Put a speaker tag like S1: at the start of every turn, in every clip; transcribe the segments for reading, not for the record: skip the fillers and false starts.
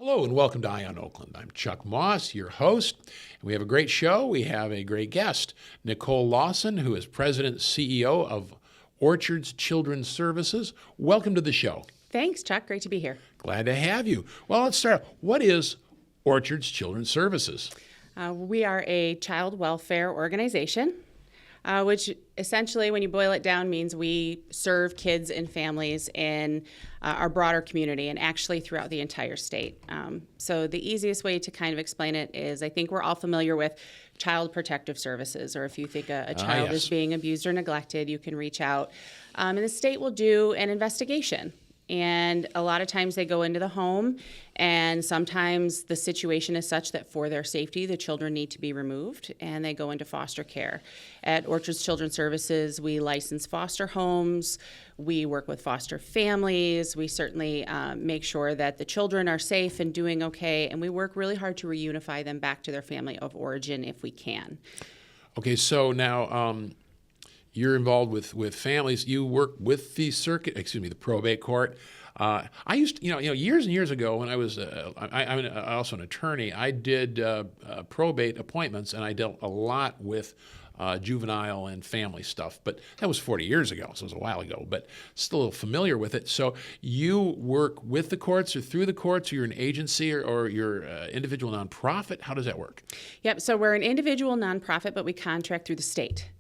S1: Hello and welcome to Eye on Oakland. I'm Chuck Moss, your host. We have a great show. We have a great guest, Nicole Lawson, who is President and CEO of Orchards Children's Services. Welcome to the show.
S2: Thanks, Chuck. Great to be here.
S1: Glad to have you. Well, let's start. What is Orchards Children's Services?
S2: We are a child welfare organization, which essentially, when you boil it down, means we serve kids and families in our broader community and actually throughout the entire state. So the easiest way to kind of explain it is, I think we're all familiar with child protective services, or if you think a child is being abused or neglected, you can reach out. And the state will do an investigation. And a lot of times they go into the home, and sometimes the situation is such that for their safety, the children need to be removed, and they go into foster care. At Orchards Children's Services, we license foster homes, we work with foster families, we certainly make sure that the children are safe and doing okay, and we work really hard to reunify them back to their family of origin if we can.
S1: Okay, so now you're involved with families. You work with the the probate court. I used to, years and years ago when I was, I'm also an attorney, I did probate appointments, and I dealt a lot with juvenile and family stuff. But that was 40 years ago, so it was a while ago, but still familiar with it. So you work with the courts or through the courts, or you're an agency or you're an individual nonprofit? How does that work?
S2: Yep, so we're an individual nonprofit, but we contract through the state.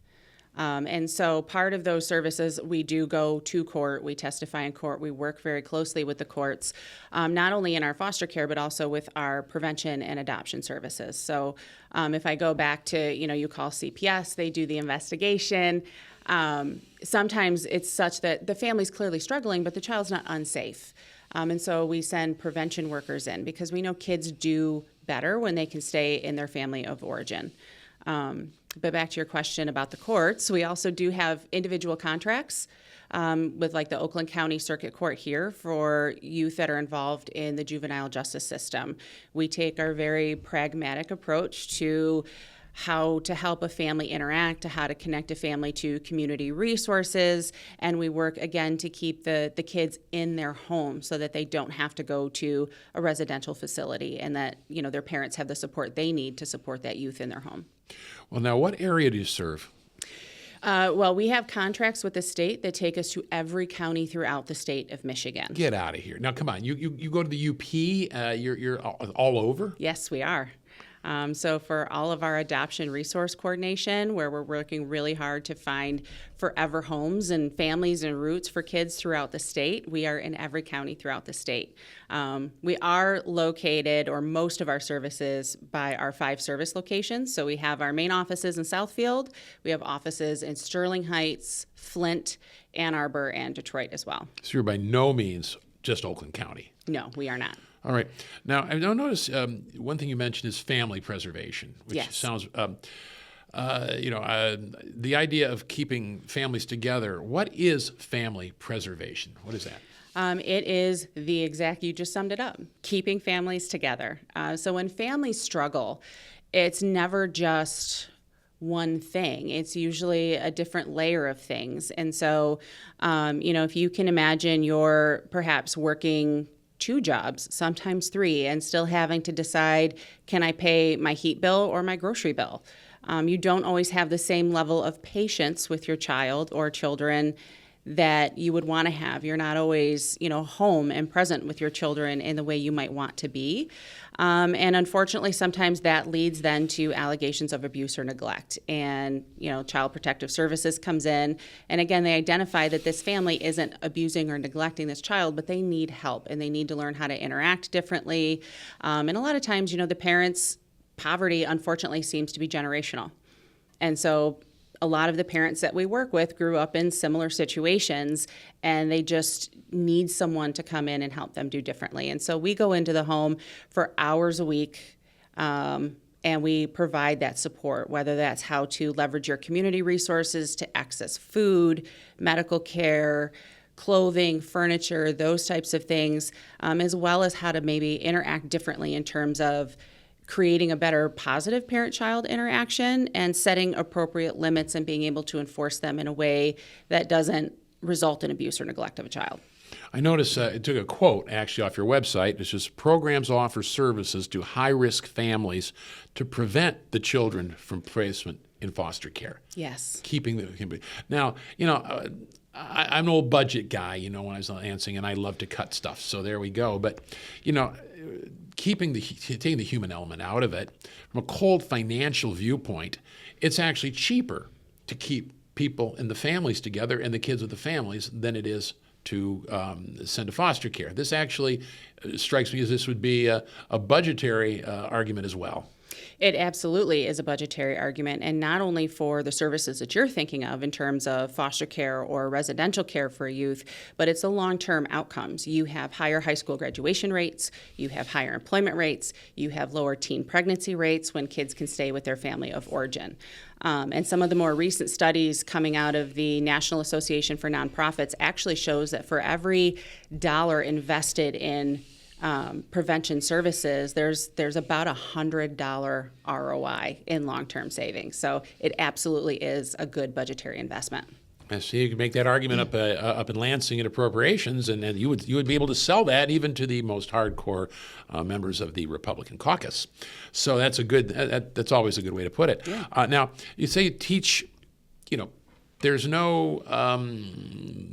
S2: And so part of those services, we do go to court, we testify in court, we work very closely with the courts, not only in our foster care, but also with our prevention and adoption services. So if I go back to, you call CPS, they do the investigation. Sometimes it's such that the family's clearly struggling, but the child's not unsafe. And so we send prevention workers in because we know kids do better when they can stay in their family of origin. But back to your question about the courts, we also do have individual contracts with like the Oakland County Circuit Court here for youth that are involved in the juvenile justice system. We take our very pragmatic approach to how to help a family interact, to how to connect a family to community resources, and we work again to keep the kids in their home so that they don't have to go to a residential facility, and that their parents have the support they need to support that youth in their home.
S1: Well, now what area do you serve?
S2: Well, we have contracts with the state that take us to every county throughout the state of Michigan.
S1: Get out of here. Now, come on. You go to the UP, you're all over?
S2: Yes, we are. So for all of our adoption resource coordination, where we're working really hard to find forever homes and families and roots for kids throughout the state, we are in every county throughout the state. We are located, or most of our services, by our 5 service locations. So we have our main offices in Southfield, we have offices in Sterling Heights, Flint, Ann Arbor, and Detroit as well. So
S1: you're by no means just Oakland County?
S2: No, we are not.
S1: All right. Now, I notice one thing you mentioned is family preservation, which sounds, the idea of keeping families together. What is family preservation? What is that?
S2: It is the exact, you just summed it up, keeping families together. So when families struggle, it's never just one thing. It's usually a different layer of things. And so, if you can imagine you're perhaps working 2 jobs, sometimes 3, and still having to decide, can I pay my heat bill or my grocery bill? You don't always have the same level of patience with your child or children that you would want to have. You're not always, home and present with your children in the way you might want to be. And unfortunately, sometimes that leads then to allegations of abuse or neglect. And, Child Protective Services comes in. And again, they identify that this family isn't abusing or neglecting this child, but they need help and they need to learn how to interact differently. And a lot of times, the parents' poverty, unfortunately, seems to be generational. And so a lot of the parents that we work with grew up in similar situations, and they just need someone to come in and help them do differently. And so we go into the home for hours a week, and we provide that support, whether that's how to leverage your community resources to access food, medical care, clothing, furniture, those types of things, as well as how to maybe interact differently in terms of creating a better positive parent-child interaction and setting appropriate limits and being able to enforce them in a way that doesn't result in abuse or neglect of a child.
S1: I noticed it took a quote actually off your website. It's just programs offer services to high-risk families to prevent the children from placement in foster care.
S2: Yes.
S1: Keeping the now, I'm an old budget guy, when I was in Lansing, and I love to cut stuff. So there we go. But taking the human element out of it, from a cold financial viewpoint, it's actually cheaper to keep people and the families together and the kids with the families than it is to send to foster care. This actually strikes me as this would be a budgetary argument as well.
S2: It absolutely is a budgetary argument, and not only for the services that you're thinking of in terms of foster care or residential care for youth, but it's the long-term outcomes. You have higher high school graduation rates, you have higher employment rates, you have lower teen pregnancy rates when kids can stay with their family of origin. And some of the more recent studies coming out of the National Association for Nonprofits actually shows that for every dollar invested in prevention services, there's about $100 ROI in long-term savings. So it absolutely is a good budgetary investment.
S1: And so you can make that argument up in Lansing in appropriations, and then you would be able to sell that even to the most hardcore members of the Republican caucus. So that's that's always a good way to put it.
S2: Yeah.
S1: Now you say you teach, there's no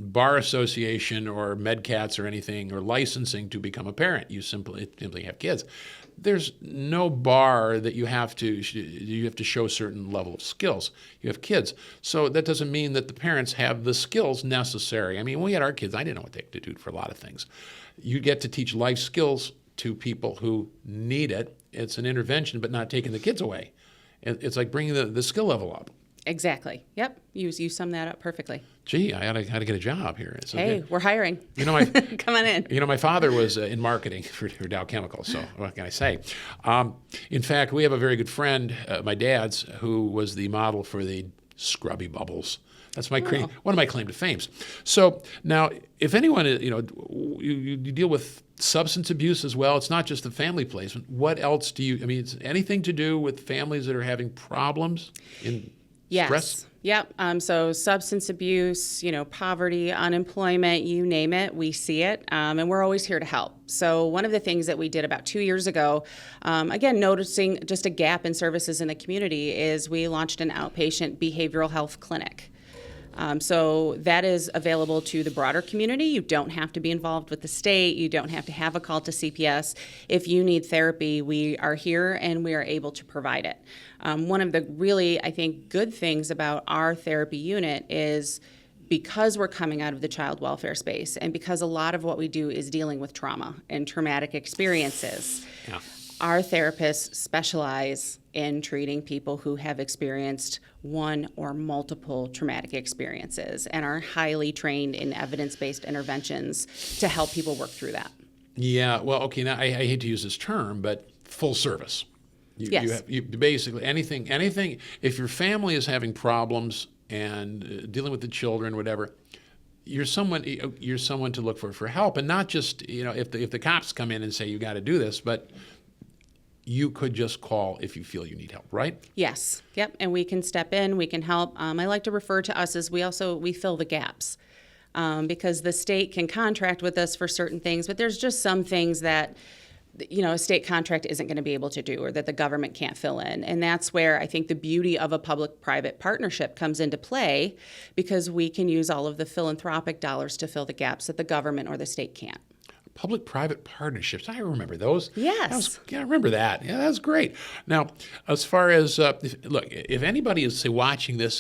S1: bar association or MedCats or anything or licensing to become a parent. You simply have kids. There's no bar that you have to show a certain level of skills. You have kids. So that doesn't mean that the parents have the skills necessary. I mean, when we had our kids, I didn't know what they could do for a lot of things. You get to teach life skills to people who need it. It's an intervention, but not taking the kids away. It's like bringing the skill level up.
S2: Exactly. Yep. You summed that up perfectly.
S1: Gee, I ought to get a job here. So
S2: hey, we're hiring. Come on in.
S1: My father was in marketing for Dow Chemical, so what can I say? In fact, we have a very good friend, my dad's, who was the model for the Scrubby Bubbles. That's one of my claim to fames. So now, if anyone, you deal with substance abuse as well. It's not just the family placement. What else it's anything to do with families that are having problems in
S2: Yes.
S1: stress?
S2: Yep. So substance abuse, poverty, unemployment, you name it, we see it, and we're always here to help. So one of the things that we did about 2 years ago, again, noticing just a gap in services in the community, is we launched an outpatient behavioral health clinic. So that is available to the broader community. You don't have to be involved with the state. You don't have to have a call to CPS. If you need therapy, we are here and we are able to provide it. One of the really, I think, good things about our therapy unit is because we're coming out of the child welfare space and because a lot of what we do is dealing with trauma and traumatic experiences.
S1: Yeah.
S2: Our therapists specialize in treating people who have experienced one or multiple traumatic experiences and are highly trained in evidence-based interventions to help people work through that.
S1: Yeah, well, okay, now I hate to use this term, but full service.
S2: Yes.
S1: You basically, anything, if your family is having problems and dealing with the children, whatever, you're someone to look for help, and not just, if the cops come in and say you got to do this, but you could just call if you feel you need help, right?
S2: Yes. Yep. And we can step in, we can help. I like to refer to us as we fill the gaps because the state can contract with us for certain things, but there's just some things that a state contract isn't going to be able to do or that the government can't fill in. And that's where I think the beauty of a public-private partnership comes into play, because we can use all of the philanthropic dollars to fill the gaps that the government or the state can't.
S1: Public-private partnerships. I remember those.
S2: Yes.
S1: I remember that. Yeah, that's great. Now, as far as, if anybody is, say, watching the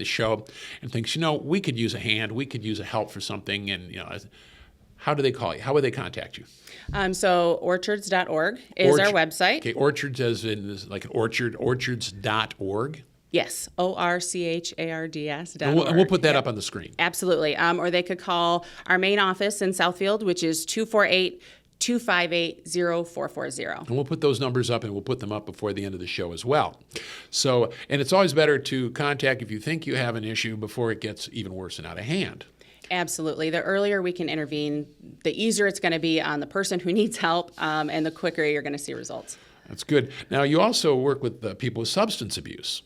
S1: show and thinks, we could use a hand, we could use a help for something, and, how do they call you? How would they contact you?
S2: So orchards.org is our website.
S1: Okay, orchards as in like an orchard, orchards.org.
S2: Yes, ORCHARDS.org.
S1: And we'll put that up on the screen.
S2: Absolutely. Or they could call our main office in Southfield, which is 248-258-0440.
S1: And we'll put those numbers up, and we'll put them up before the end of the show as well. So, and it's always better to contact if you think you have an issue before it gets even worse and out of hand.
S2: Absolutely. The earlier we can intervene, the easier it's going to be on the person who needs help, and the quicker you're going to see results.
S1: That's good. Now, you also work with people with substance abuse.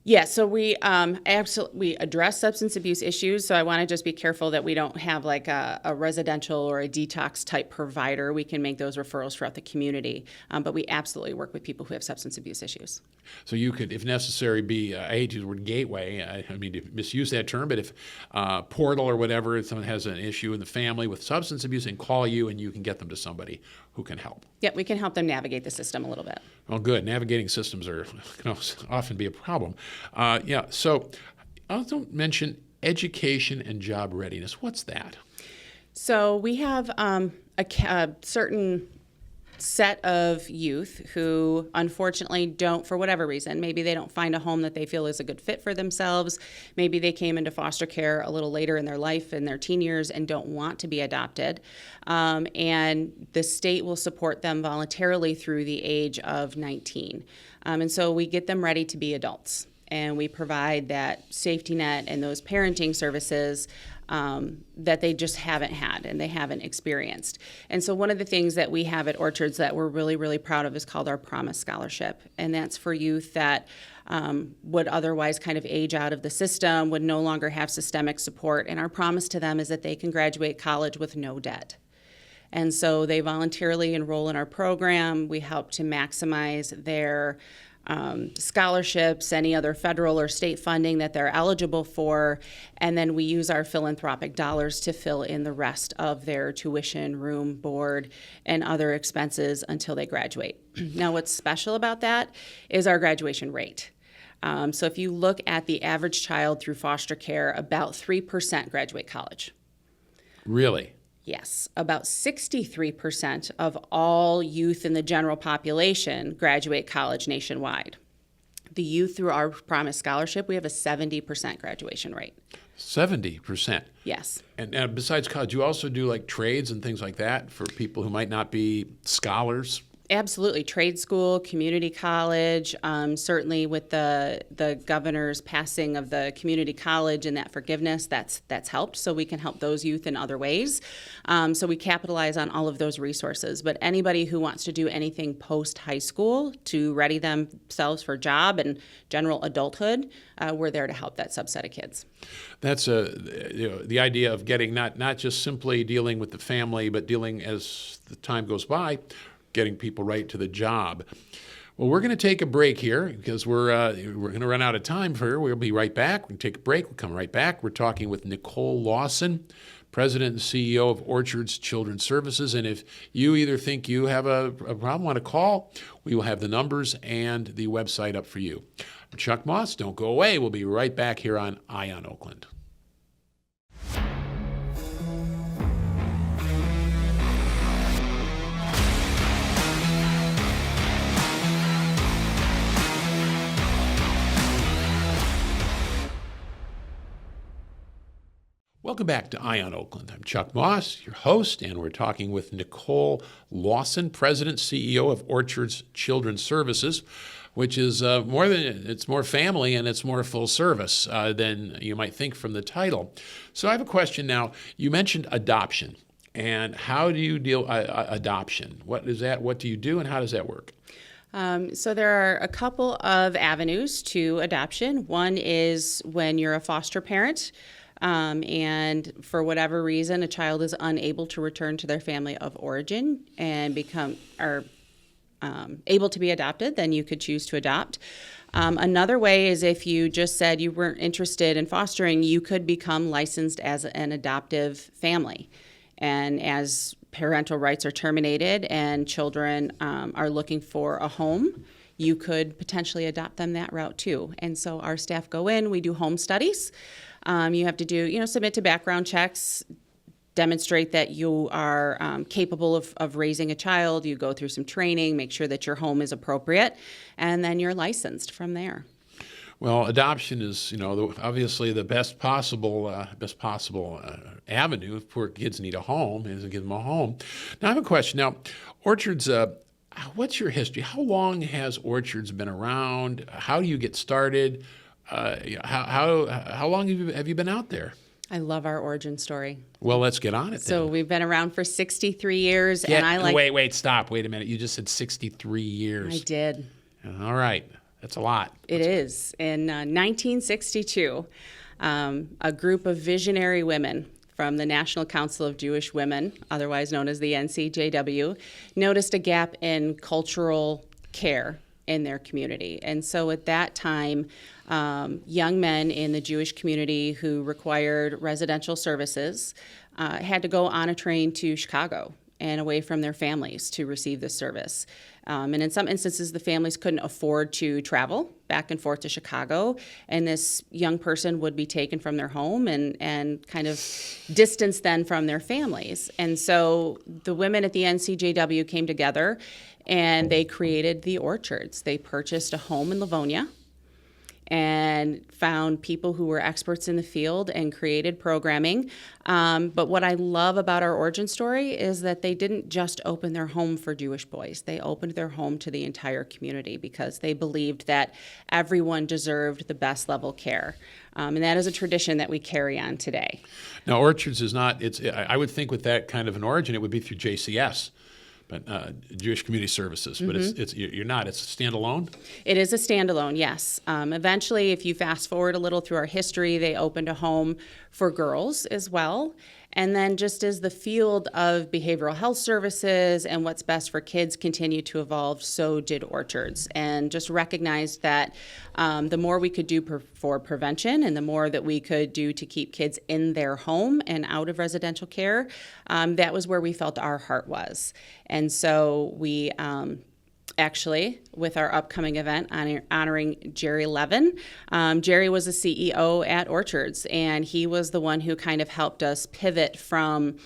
S2: Yeah, so we absolutely address substance abuse issues. So I want to just be careful that we don't have like a residential or a detox type provider. We can make those referrals throughout the community, but we absolutely work with people who have substance abuse issues.
S1: So you could, if necessary, be, I hate to use the word gateway, I mean to misuse that term, but if portal or whatever, if someone has an issue in the family with substance abuse, and call you and you can get them to somebody who can help.
S2: Yep, we can help them navigate the system a little bit.
S1: Well, good. Navigating systems can often be a problem. So I also mention education and job readiness. What's that?
S2: So we have a certain set of youth who unfortunately don't, for whatever reason, maybe they don't find a home that they feel is a good fit for themselves. Maybe they came into foster care a little later in their life, in their teen years, and don't want to be adopted. And the state will support them voluntarily through the age of 19. And so we get them ready to be adults. And we provide that safety net and those parenting services that they just haven't had and they haven't experienced. And so one of the things that we have at Orchards that we're really, really proud of is called our Promise Scholarship. And that's for youth that would otherwise kind of age out of the system, would no longer have systemic support. And our promise to them is that they can graduate college with no debt. And so they voluntarily enroll in our program. We help to maximize their scholarships, any other federal or state funding that they're eligible for, and then we use our philanthropic dollars to fill in the rest of their tuition, room, board, and other expenses until they graduate. Now, what's special about that is our graduation rate. So if you look at the average child through foster care, about 3% graduate college.
S1: Really?
S2: Yes, about 63% of all youth in the general population graduate college nationwide. The youth through our Promise Scholarship, we have a 70% graduation rate.
S1: 70%?
S2: Yes.
S1: And besides college, you also do like trades and things like that for people who might not be scholars?
S2: Absolutely. Trade school, community college, certainly with the governor's passing of the community college and that forgiveness, that's helped. So we can help those youth in other ways. So we capitalize on all of those resources. But anybody who wants to do anything post-high school to ready themselves for job and general adulthood, we're there to help that subset of kids.
S1: That's the idea of getting not just simply dealing with the family, but dealing as the time goes by, getting people right to the job. Well, we're going to take a break here because we're going to run out of time for. We'll be right back. We're going to take a break. We'll come right back. We're talking with Nicole Lawson, President and CEO of Orchards Children's Services. And if you either think you have a problem, want to call, we will have the numbers and the website up for you. I'm Chuck Moss. Don't go away. We'll be right back here on Eye on Oakland. Welcome back to Eye on Oakland. I'm Chuck Moss, your host, and we're talking with Nicole Lawson, President, CEO of Orchards Children's Services, which is more family and it's more full service than you might think from the title. So I have a question now. You mentioned adoption, and how do you deal adoption? What is that? What do you do, and how does that work?
S2: So there are a couple of avenues to adoption. One is when you're a foster parent. And for whatever reason, a child is unable to return to their family of origin and are able to be adopted, then you could choose to adopt. Another way is if you just said you weren't interested in fostering, you could become licensed as an adoptive family. And as parental rights are terminated and children are looking for a home, you could potentially adopt them that route too. And so our staff go in, we do home studies. You have to submit to background checks, demonstrate that you are capable of raising a child. You go through some training, make sure that your home is appropriate, and then you're licensed from there.
S1: Well, adoption is, obviously the best possible avenue if poor kids need a home, is to give them a home. Now, I have a question. Now, Orchards, what's your history? How long has Orchards been around? How do you get started? How long have you been out there?
S2: I love our origin story.
S1: Well, let's get on it then.
S2: So we've been around for 63 years,
S1: Wait, stop. Wait a minute. You just said 63 years.
S2: I did.
S1: All right. That's a lot.
S2: It is. In 1962, a group of visionary women from the National Council of Jewish Women, otherwise known as the NCJW, noticed a gap in cultural care in their community. And so at that time, young men in the Jewish community who required residential services had to go on a train to Chicago and away from their families to receive this service. And in some instances, the families couldn't afford to travel back and forth to Chicago, and this young person would be taken from their home and kind of distanced then from their families. And so the women at the NCJW came together, and they created the Orchards. They purchased a home in Livonia and found people who were experts in the field and created programming. But what I love about our origin story is that they didn't just open their home for Jewish boys. They opened their home to the entire community because they believed that everyone deserved the best level care. And that is a tradition that we carry on today.
S1: Now, Orchards is not, I would think with that kind of an origin, it would be through JCS. But Jewish Community Services, but you're not. It's standalone.
S2: It is a standalone, yes. Eventually, if you fast forward a little through our history, they opened a home for girls as well. And then just as the field of behavioral health services and what's best for kids continued to evolve, so did Orchards. And just recognized that the more we could do for prevention and the more that we could do to keep kids in their home and out of residential care, that was where we felt our heart was. And so we actually, with our upcoming event honoring Jerry Levin. Jerry was a CEO at Orchards, and he was the one who kind of helped us pivot from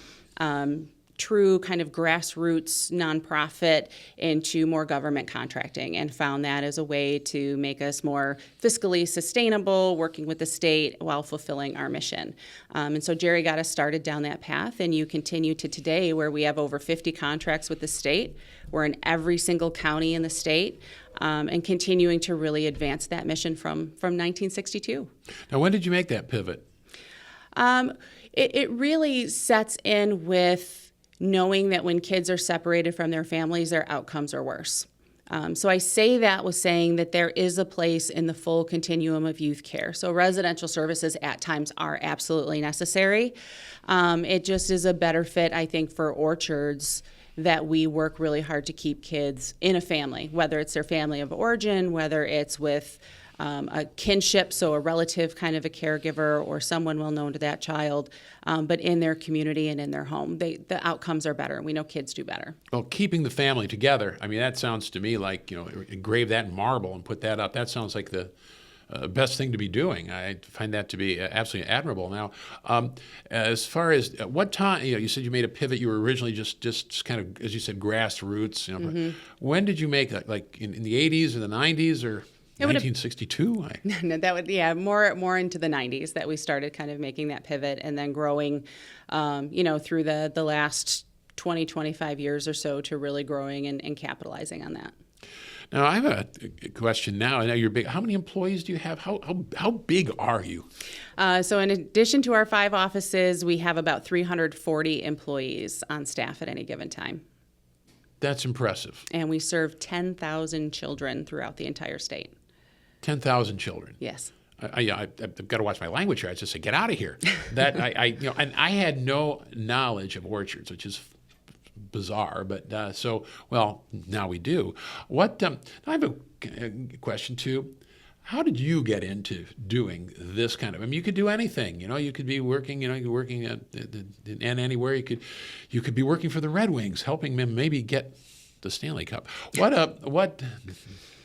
S2: true kind of grassroots nonprofit into more government contracting, and found that as a way to make us more fiscally sustainable, working with the state while fulfilling our mission. And so Jerry got us started down that path, and you continue to today where we have over 50 contracts with the state. We're in every single county in the state, and continuing to really advance that mission from 1962.
S1: Now, when did you make that pivot?
S2: It really sets in with knowing that when kids are separated from their families, their outcomes are worse. So I say that with saying that there is a place in the full continuum of youth care. So residential services at times are absolutely necessary. It just is a better fit, I think, for Orchards that we work really hard to keep kids in a family, whether it's their family of origin, whether it's with a kinship, so a relative kind of a caregiver or someone well known to that child, but in their community and in their home. The outcomes are better. We know kids do better.
S1: Well, keeping the family together, I mean, that sounds to me like, engrave that in marble and put that up. That sounds like the best thing to be doing. I find that to be absolutely admirable. Now, as far as what time, you said you made a pivot. You were originally just kind of, as you said, grassroots. When did you make that? Like in the 80s or the 90s or 1962?
S2: No, that would, more into the 90s that we started kind of making that pivot, and then growing, through the last 20, 25 years or so to really growing and capitalizing on that.
S1: Now, I have a question now. I know you're big. How many employees do you have? How big are you?
S2: So in addition to our 5 offices, we have about 340 employees on staff at any given time.
S1: That's impressive.
S2: And we serve 10,000 children throughout the entire state.
S1: 10,000 children.
S2: Yes.
S1: I've got to watch my language here. I just say, get out of here. That and I had no knowledge of Orchards, which is bizarre, but now we do. I have a question too. How did you get into doing this kind of? I mean, you could do anything. You could be working. You could be working at anywhere. You could be working for the Red Wings, helping them maybe get the Stanley Cup. What?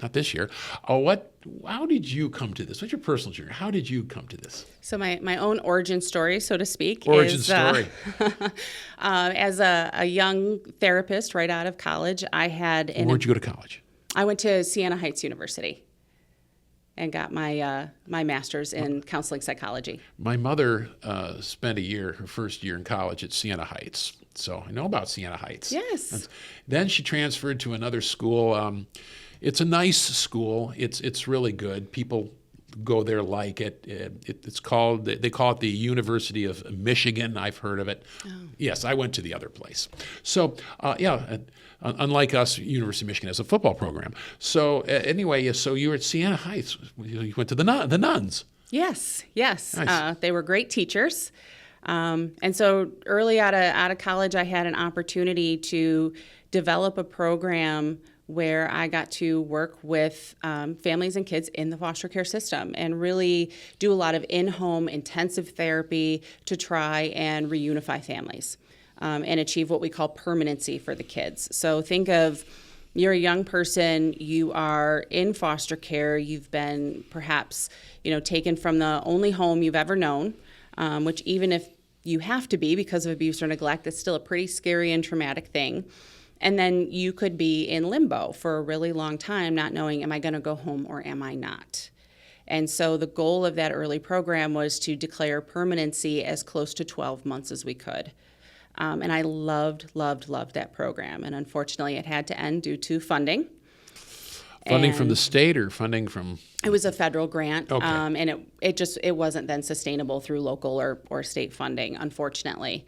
S1: Not this year. How did you come to this? What's your personal journey? How did you come to this?
S2: So my own origin story, so to speak.
S1: Origin story.
S2: As a young therapist right out of college, I had...
S1: Where'd you go to college?
S2: I went to Siena Heights University and got my master's in counseling psychology.
S1: My mother spent her first year in college at Siena Heights. So I know about Siena Heights.
S2: Yes.
S1: Then she transferred to another school. It's a nice school. It's really good. People go there like it. It's called, they call it the University of Michigan. I've heard of it. Oh. Yes, I went to the other place. So, unlike us, University of Michigan has a football program. So anyway, so you were at Siena Heights. You went to the nuns.
S2: Yes.
S1: Nice.
S2: They were great teachers. And so early out of college, I had an opportunity to develop a program where I got to work with families and kids in the foster care system and really do a lot of in-home intensive therapy to try and reunify families and achieve what we call permanency for the kids. So think of, you're a young person, you are in foster care, you've been perhaps, taken from the only home you've ever known, which even if you have to be because of abuse or neglect, it's still a pretty scary and traumatic thing. And then you could be in limbo for a really long time, not knowing, am I going to go home or am I not? And so the goal of that early program was to declare permanency as close to 12 months as we could. And I loved that program. And unfortunately, it had to end due to funding.
S1: Funding from the state or funding from?
S2: It was a federal grant.
S1: Okay.
S2: And it wasn't then sustainable through local or state funding, unfortunately.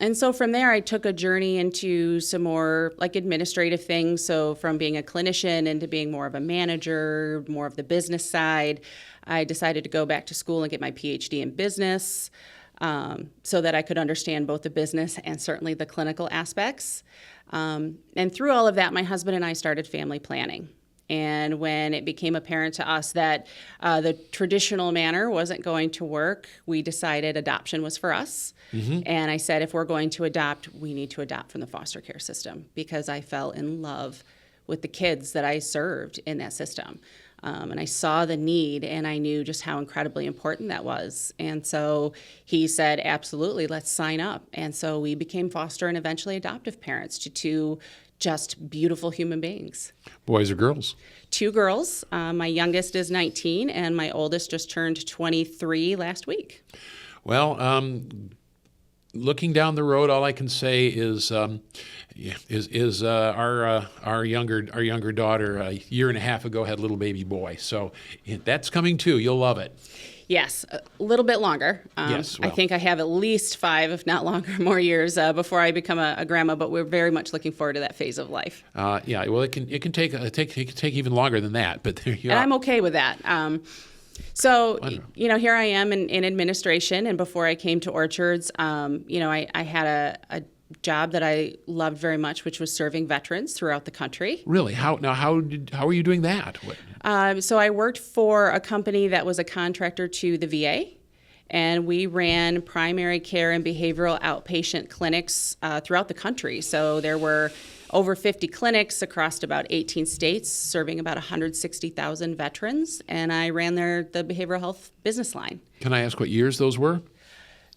S2: And so from there, I took a journey into some more like administrative things. So from being a clinician into being more of a manager, more of the business side, I decided to go back to school and get my PhD in business so that I could understand both the business and certainly the clinical aspects. And through all of that, my husband and I started family planning. And when it became apparent to us that the traditional manner wasn't going to work, we decided adoption was for us. Mm-hmm. And I said, if we're going to adopt, we need to adopt from the foster care system because I fell in love with the kids that I served in that system. And I saw the need and I knew just how incredibly important that was. And so he said, absolutely, let's sign up. And so we became foster and eventually adoptive parents to two just beautiful human beings.
S1: Boys or girls?
S2: 2 girls. My youngest is 19 and my oldest just turned 23 last week.
S1: Well, looking down the road, all I can say is our younger daughter a year and a half ago had a little baby boy. So that's coming too. You'll love it.
S2: Yes, a little bit longer.
S1: Yes, well.
S2: I think I have at least 5, if not longer, more years before I become a grandma. But we're very much looking forward to that phase of life.
S1: Yeah, well, it can take even longer than that. But there you are.
S2: And I'm okay with that. So, here I am in administration, and before I came to Orchards, I had a job that I loved very much, which was serving veterans throughout the country.
S1: Really? How are you doing that?
S2: So I worked for a company that was a contractor to the VA, and we ran primary care and behavioral outpatient clinics throughout the country. So there were over 50 clinics across about 18 states, serving about 160,000 veterans, and I ran the behavioral health business line.
S1: Can I ask what years those were?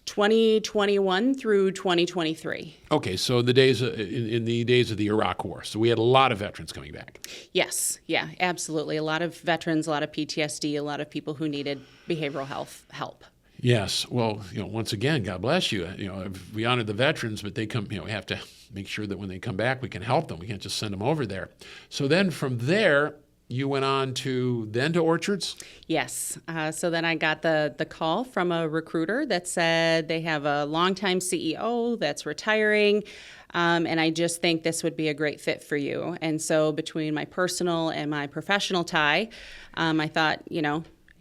S2: 2021 through 2023.
S1: Okay, so in the days of the Iraq War, so we had a lot of veterans coming back.
S2: Yes, yeah, absolutely. A lot of veterans, a lot of PTSD, a lot of people who needed behavioral health help.
S1: Yes, well, once again, God bless you. We honor the veterans, but they come. We have to make sure that when they come back, we can help them. We can't just send them over there. So then from there, you went on to Orchards?
S2: Yes. So then I got the call from a recruiter that said they have a longtime CEO that's retiring, and I just think this would be a great fit for you. And so between my personal and my professional tie, I thought,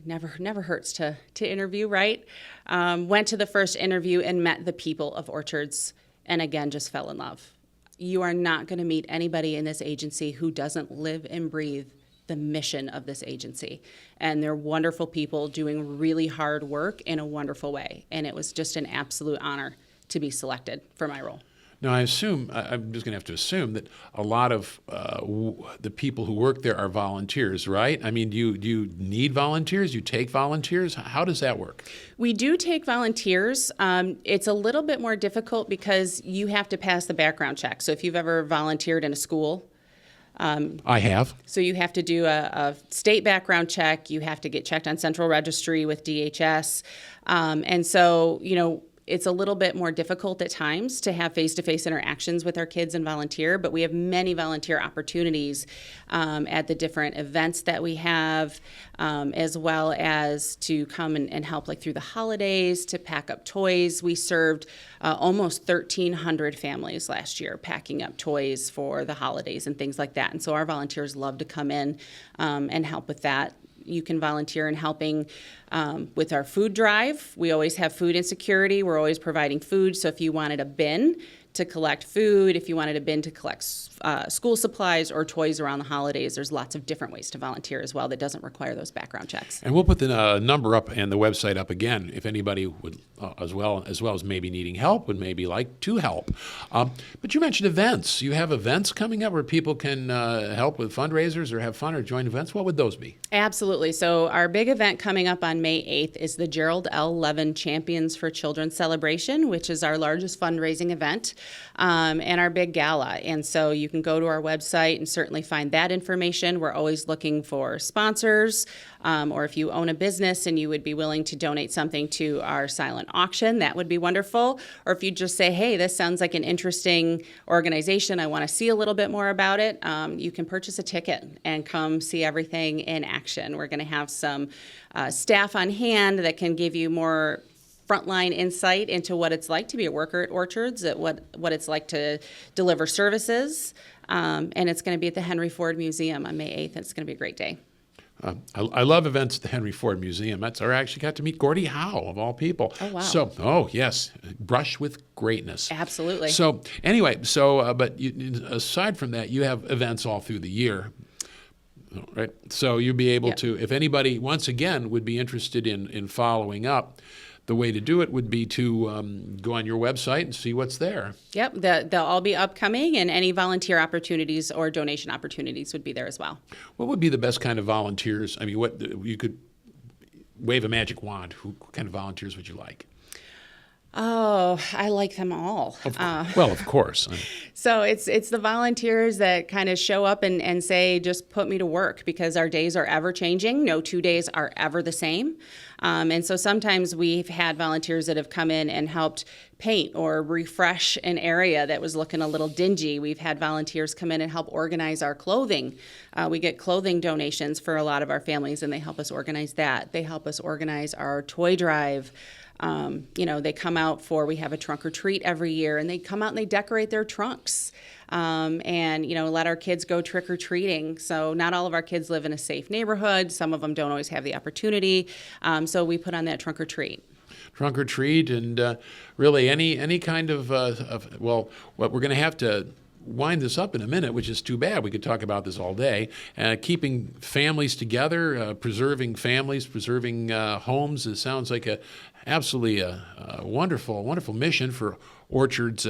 S2: never hurts to interview, right? Went to the first interview and met the people of Orchards, and again, just fell in love. You are not going to meet anybody in this agency who doesn't live and breathe the mission of this agency. And they're wonderful people doing really hard work in a wonderful way. And it was just an absolute honor to be selected for my role.
S1: Now, I'm just going to have to assume that a lot of the people who work there are volunteers, right? I mean, do you need volunteers? You take volunteers? How does that work?
S2: We do take volunteers. It's a little bit more difficult because you have to pass the background check. So if you've ever volunteered in a school,
S1: I have.
S2: So you have to do a state background check. You have to get checked on central registry with DHS. And so, it's a little bit more difficult at times to have face-to-face interactions with our kids and volunteer, but we have many volunteer opportunities at the different events that we have, as well as to come and help like through the holidays, to pack up toys. We served almost 1,300 families last year packing up toys for the holidays and things like that. And so our volunteers love to come in and help with that. You can volunteer in helping with our food drive. We always have food insecurity. We're always providing food. So if you wanted a bin to collect food, if you wanted a bin to collect school supplies or toys around the holidays, there's lots of different ways to volunteer as well that doesn't require those background checks.
S1: And we'll put the number up and the website up again if anybody would, as well as maybe needing help, would maybe like to help. But you mentioned events. You have events coming up where people can help with fundraisers or have fun or join events. What would those be?
S2: Absolutely. So our big event coming up on May 8th is the Gerald L. Levin Champions for Children Celebration, which is our largest fundraising event, and our big gala. And so you can go to our website and certainly find that information. We're always looking for sponsors, or if you own a business and you would be willing to donate something to our silent auction, that would be wonderful. Or if you just say, hey, this sounds like an interesting organization, I want to see a little bit more about it, you can purchase a ticket and come see everything in action. We're going to have some staff on hand that can give you more frontline insight into what it's like to be a worker at Orchards, at what it's like to deliver services. And it's going to be at the Henry Ford Museum on May 8th. It's going to be a great day.
S1: I love events at the Henry Ford Museum. I actually got to meet Gordie Howe, of all people.
S2: Oh, wow.
S1: So, yes, brush with greatness.
S2: Absolutely.
S1: So, anyway, but aside from that, you have events all through the year. Right. So you'll be able to, if anybody, once again, would be interested in following up, the way to do it would be to go on your website and see what's there.
S2: Yep. They'll all be upcoming, and any volunteer opportunities or donation opportunities would be there as well.
S1: What would be the best kind of volunteers? I mean, what you could wave a magic wand. What kind of volunteers would you like?
S2: Oh, I like them all.
S1: Well, of course.
S2: So it's the volunteers that kind of show up and say, just put me to work, because our days are ever changing. No 2 days are ever the same. And so sometimes we've had volunteers that have come in and helped paint or refresh an area that was looking a little dingy. We've had volunteers come in and help organize our clothing. We get clothing donations for a lot of our families, and they help us organize that. They help us organize our toy drive. They come out we have a trunk or treat every year, and they come out and they decorate their trunks, and let our kids go trick or treating. So not all of our kids live in a safe neighborhood. Some of them don't always have the opportunity. So we put on that trunk or treat.
S1: Trunk or treat, and really any kind of what we're going to have to wind this up in a minute, which is too bad. We could talk about this all day. Keeping families together, preserving families, preserving homes. It sounds like absolutely a wonderful mission for Orchards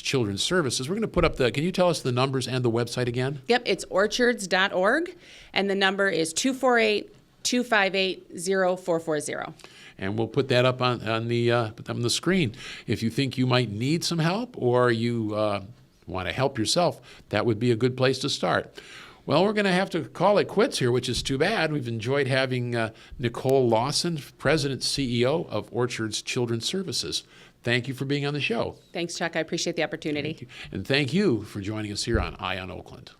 S1: Children's Services. We're going to put up can you tell us the numbers and the website again?
S2: Yep, it's orchards.org, and the number is 248-258-0440.
S1: And we'll put that up on the screen. If you think you might need some help, or you want to help yourself, that would be a good place to start. Well, we're going to have to call it quits here, which is too bad. We've enjoyed having Nicole Lawson, President, CEO of Orchards Children's Services. Thank you for being on the show.
S2: Thanks, Chuck. I appreciate the opportunity.
S1: And thank you for joining us here on Eye on Oakland.